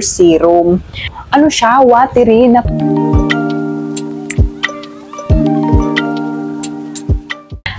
Serum. Ano siya? Watery na...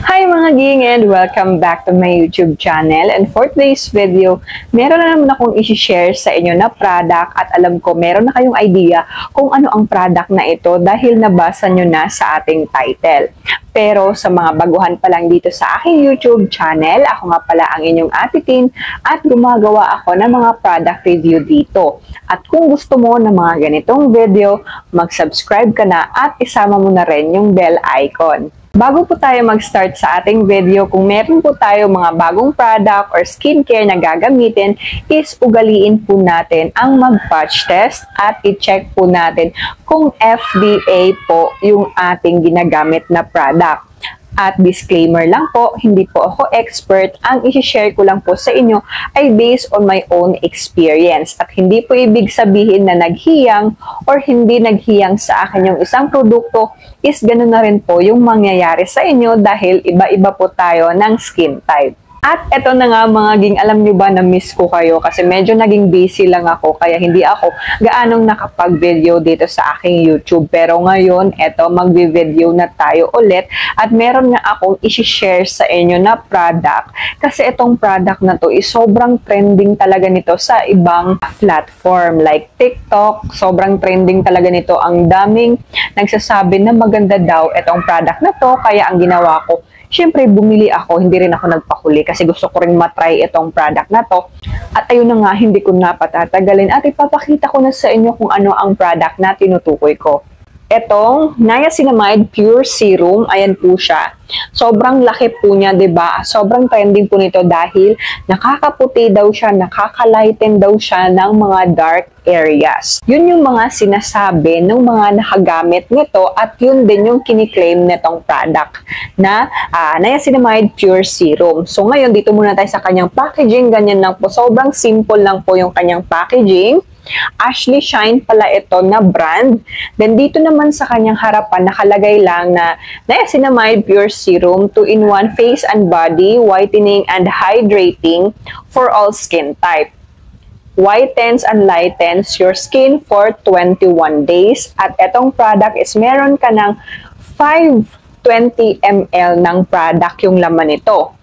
Hi mga ging and welcome back to my YouTube channel. And for today's video, meron na naman akong i-share sa inyo na product at alam ko meron na kayong idea kung ano ang product na ito dahil nabasa nyo na sa ating title. Pero sa mga baguhan pa lang dito sa aking YouTube channel, ako nga pala ang inyong Ate Tin at gumagawa ako ng mga product review dito. At kung gusto mo ng mga ganitong video, mag-subscribe ka na at isama mo na rin yung bell icon. Bago po tayo mag-start sa ating video, kung meron po tayo mga bagong product or skincare na gagamitin, is ugaliin po natin ang mag-patch test at i-check po natin kung FDA po yung ating ginagamit na product. At disclaimer lang po, hindi po ako expert. Ang i-share ko lang po sa inyo ay based on my own experience. At hindi po ibig sabihin na naghiyang or hindi naghiyang sa akin yung isang produkto is ganun na rin po yung mangyayari sa inyo dahil iba-iba po tayo ng skin type. At eto na nga mga ging, alam nyo ba na miss ko kayo kasi medyo naging busy lang ako kaya hindi ako gaanong nakapag-video dito sa aking YouTube. Pero ngayon, eto mag-video na tayo ulit at meron nga akong i-share sa inyo na product kasi itong product na to is sobrang trending talaga nito sa ibang platform like TikTok. Sobrang trending talaga nito. Ang daming nagsasabi na maganda daw itong product na to kaya ang ginawa ko, siyempre, bumili ako, hindi rin ako nagpahuli kasi gusto ko rin matry itong product na to. At ayun na nga, hindi ko na patatagalin at ipapakita ko na sa inyo kung ano ang product na tinutukoy ko. Etong Niacinamide Pure Serum, ayan po siya. Sobrang laki po niya, 'di ba? Sobrang trending po nito dahil nakakaputi daw siya, nakakalighten daw siya ng mga dark areas. Yun yung mga sinasabi ng mga nakagamit nito at yun din yung kiniklaim nitong product na Niacinamide Pure Serum. So ngayon, dito muna tayo sa kanyang packaging. Ganyan lang po. Sobrang simple lang po yung kanyang packaging. Ashley Shine pala ito na brand. Then dito naman sa kanyang harapan nakalagay lang na Niacinamide Pure Serum 2-in-1 face and body whitening and hydrating for all skin type. Whitens and lightens your skin for 21 days. At etong product is meron ka ng 520 ml ng product yung laman nito.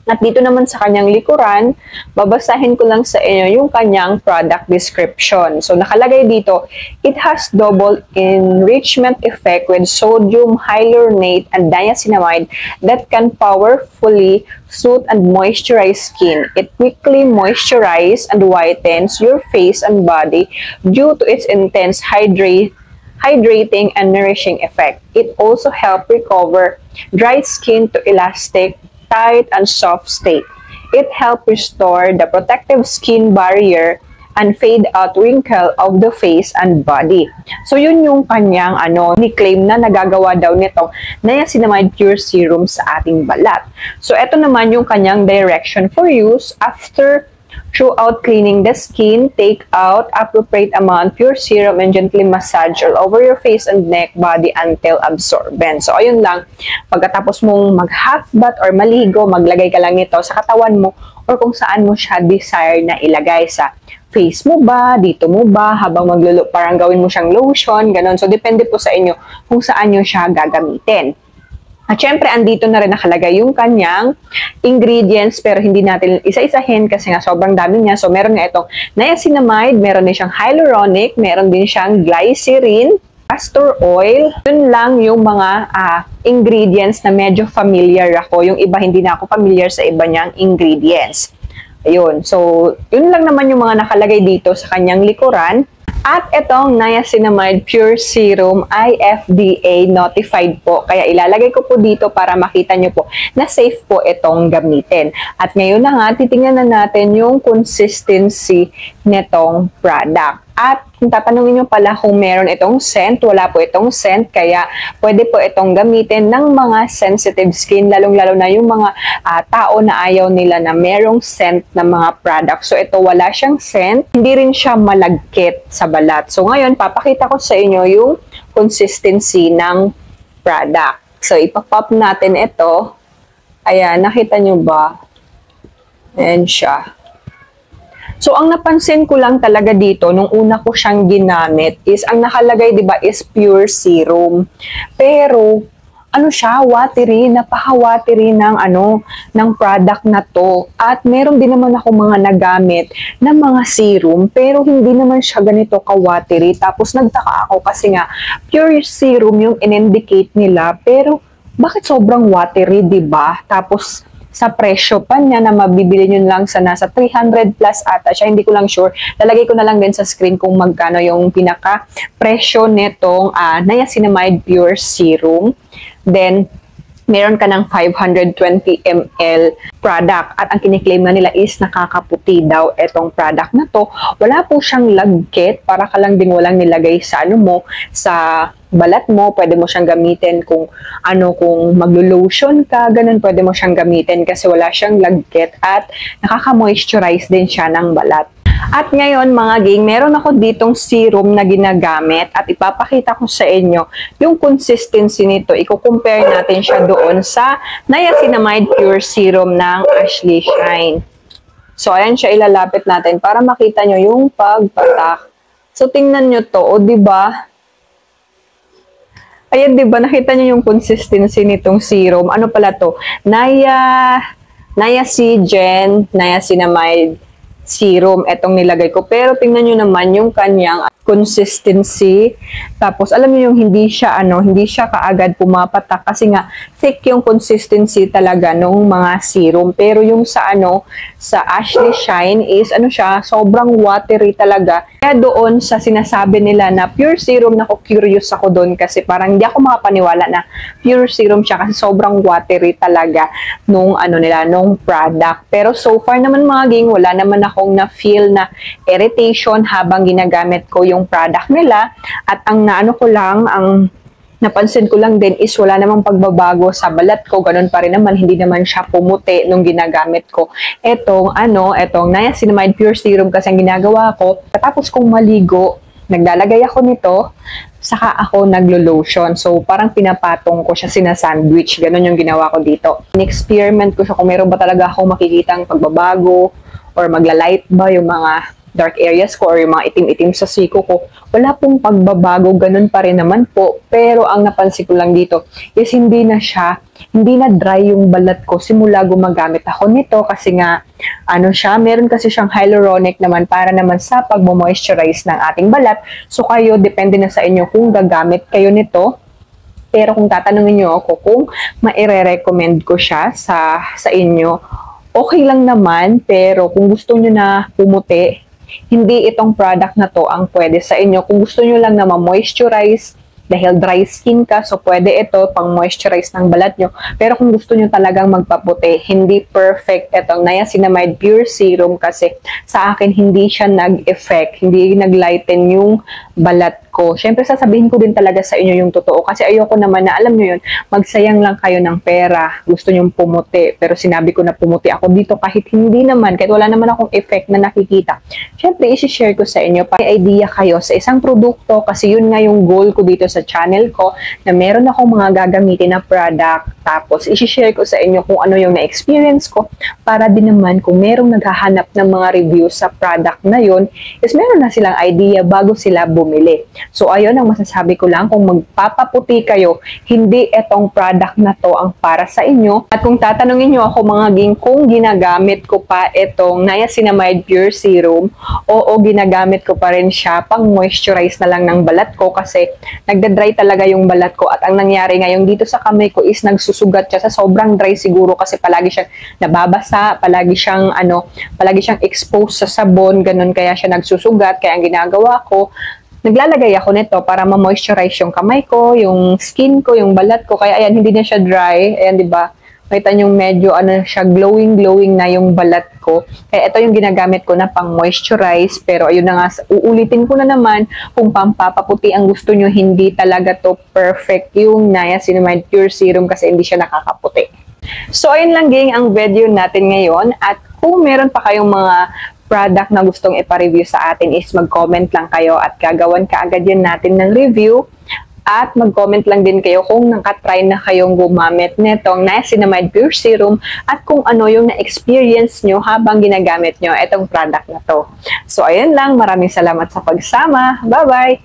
At dito naman sa kanyang likuran, babasahin ko lang sa inyo yung kanyang product description. So nakalagay dito, it has double enrichment effect with sodium hyaluronate and niacinamide that can powerfully soothe and moisturize skin. It quickly moisturizes and whitens your face and body due to its intense hydrating and nourishing effect. It also helps recover dry skin to elastic, tight, and soft state. It helps restore the protective skin barrier and fade out wrinkle of the face and body. So yun yung kanyang ni-claim na nagagawa daw nitong Niacinamide Pure Serum sa ating balat. So ito naman yung kanyang direction for use. After throughout cleaning the skin, take out appropriate amount pure serum and gently massage all over your face and neck, body until absorbent. So, ayun lang. Pagkatapos mong mag-half bath or maligo, maglagay ka lang nito sa katawan mo or kung saan mo siya desire na ilagay sa face mo ba, dito mo ba, habang magluluto, parang gawin mo siyang lotion, ganun. So, depende po sa inyo kung saan nyo siya gagamitin. At syempre, andito na rin nakalagay yung kanyang ingredients pero hindi natin isa-isahin kasi nga sobrang dami niya. So, meron nga itong niacinamide, meron din siyang hyaluronic, meron din siyang glycerin, castor oil. Yun lang yung mga ingredients na medyo familiar ako. Yung iba, hindi na ako familiar sa iba niyang ingredients. Ayun. So, yun lang naman yung mga nakalagay dito sa kanyang likuran. At itong Niacinamide Pure Serum ay FDA notified po. Kaya ilalagay ko po dito para makita nyo po na safe po itong gamitin. At ngayon na nga, titingnan na natin yung consistency nitong product. At kung tatanungin nyo pala kung meron itong scent, wala po itong scent, kaya pwede po itong gamitin ng mga sensitive skin, lalong-lalo na yung mga tao na ayaw nila na merong scent na mga product. So ito wala siyang scent, hindi rin siya malagkit sa balat. So ngayon, papakita ko sa inyo yung consistency ng product. So ipapop natin ito. Ayan, nakita nyo ba? Ayan siya. So, ang napansin ko lang talaga dito, nung una ko siyang ginamit, is ang nakalagay, di ba, is pure serum. Pero, ano siya, watery, napaka-watery ng product na to. At meron din naman ako mga nagamit na mga serum, pero hindi naman siya ganito ka-watery. Tapos nagtaka ako kasi nga, pure serum yung in-indicate nila, pero bakit sobrang watery, di ba? Tapos, sa presyo pa niya na mabibili nyo lang sa nasa 300 plus ata siya, hindi ko lang sure. Lalagay ko na lang din sa screen kung magkano yung pinaka presyo nitong niacinamide pure serum. Then, meron ka ng 520 ml product at ang kiniklaim na nila is nakakaputi daw etong product na to. Wala po siyang lagkit, para ka lang din walang nilagay sa sa balat mo. Pwede mo siyang gamitin kung kung maglo-lotion ka, ganun pwede mo siyang gamitin kasi wala siyang lagkit at nakaka-moisturize din siya ng balat. At ngayon mga ging, meron ako ditong serum na ginagamit at ipapakita ko sa inyo yung consistency nito. Iko-compare natin siya doon sa niacinamide pure serum ng Ashley Shine. So ayan siya, ilalapit natin para makita nyo yung pagpatak. So tingnan nyo to, o diba? Ayan, diba? Nakita nyo yung consistency nitong serum. Ano pala to? Niacinamide serum etong nilagay ko. Pero tingnan nyo naman yung kanyang consistency. Tapos alam niyo yung hindi siya kaagad pumapatak kasi nga thick yung consistency talaga nung mga serum. Pero yung sa Ashley Shine is siya, sobrang watery talaga. Kaya doon sa sinasabi nila na pure serum, curious ako doon kasi parang hindi ako makapaniwala na pure serum siya kasi sobrang watery talaga nung nung product. Pero so far naman mga ging, wala naman akong na-feel na irritation habang ginagamit ko yung product nila. At ang napansin ko lang din is wala namang pagbabago sa balat ko. Ganun pa rin naman, hindi naman siya pumuti nung ginagamit ko. Etong niacinamide pure serum kasi ang ginagawa ko, tapos kong maligo, naglalagay ako nito, saka ako naglo-lotion. So, parang pinapatong ko siya, sinasandwich. Ganun yung ginawa ko dito. In-experiment ko siya kung meron ba talaga akong makikitang pagbabago or magla-light ba yung mga dark areas ko or yung mga itim-itim sa siko ko. Wala pong pagbabago, ganun pa rin naman po. Pero ang napansin ko lang dito is hindi na dry yung balat ko simula gumagamit ako nito kasi nga, meron kasi siyang hyaluronic naman para naman sa pagmo-moisturize ng ating balat. So kayo, depende na sa inyo kung gagamit kayo nito. Pero kung tatanungin nyo ako kung maire-recommend ko siya sa inyo, okay lang naman. Pero kung gusto nyo na pumuti, hindi itong product na to ang pwede sa inyo. Kung gusto nyo lang na ma-moisturize, dahil dry skin ka, so pwede ito pang moisturize ng balat nyo. Pero kung gusto nyo talagang magpaputi, hindi perfect itong niacinamide pure serum kasi sa akin hindi siya nag-effect, hindi nag-lighten yung balat ko. Siyempre sasabihin ko din talaga sa inyo yung totoo kasi ayoko naman na, alam nyo yun, magsayang lang kayo ng pera, gusto nyong pumuti, pero sinabi ko na pumuti ako dito kahit hindi naman, kahit wala naman akong effect na nakikita. Siyempre isi-share ko sa inyo para may idea kayo sa isang produkto kasi yun nga yung goal ko dito sa channel ko na meron akong mga gagamitin na product, tapos isi-share ko sa inyo kung ano yung na-experience ko para din naman kung merong naghahanap ng mga review sa product na yun is meron na silang idea bago sila bumili. So ayun ang masasabi ko lang, kung magpapaputi kayo, hindi etong product na to ang para sa inyo. At kung tatanungin nyo ako mga ging kung ginagamit ko pa etong niacinamide pure serum, oo, ginagamit ko pa rin siya pang moisturize na lang ng balat ko kasi nagda-dry talaga yung balat ko at ang nangyari ngayon dito sa kamay ko is nagsusugat siya sa sobrang dry siguro kasi palagi siyang nababasa, palagi siyang exposed sa sabon, ganun kaya siya nagsusugat. Kaya ang ginagawa ko, naglalagay ako nito para ma-moisturize yung kamay ko, yung skin ko, yung balat ko. Kaya ayan, hindi na siya dry. Ayan, di ba? Makita nyo medyo siya, glowing na yung balat ko. Kaya ito yung ginagamit ko na pang moisturize. Pero ayun na nga, uulitin ko na naman kung pampapaputi ang gusto nyo, hindi talaga to perfect yung niacinamide pure serum kasi hindi siya nakakaputi. So ayun lang gang ang video natin ngayon. At kung meron pa kayong mga product na gustong ipa-review sa atin is mag-comment lang kayo at gagawan kaagad yan natin ng review At mag-comment lang din kayo kung nakatry na kayong gumamit netong Niacinamide Pure Serum at kung ano yung na-experience nyo habang ginagamit nyo itong product na to. So, ayun lang. Maraming salamat sa pagsama. Bye-bye!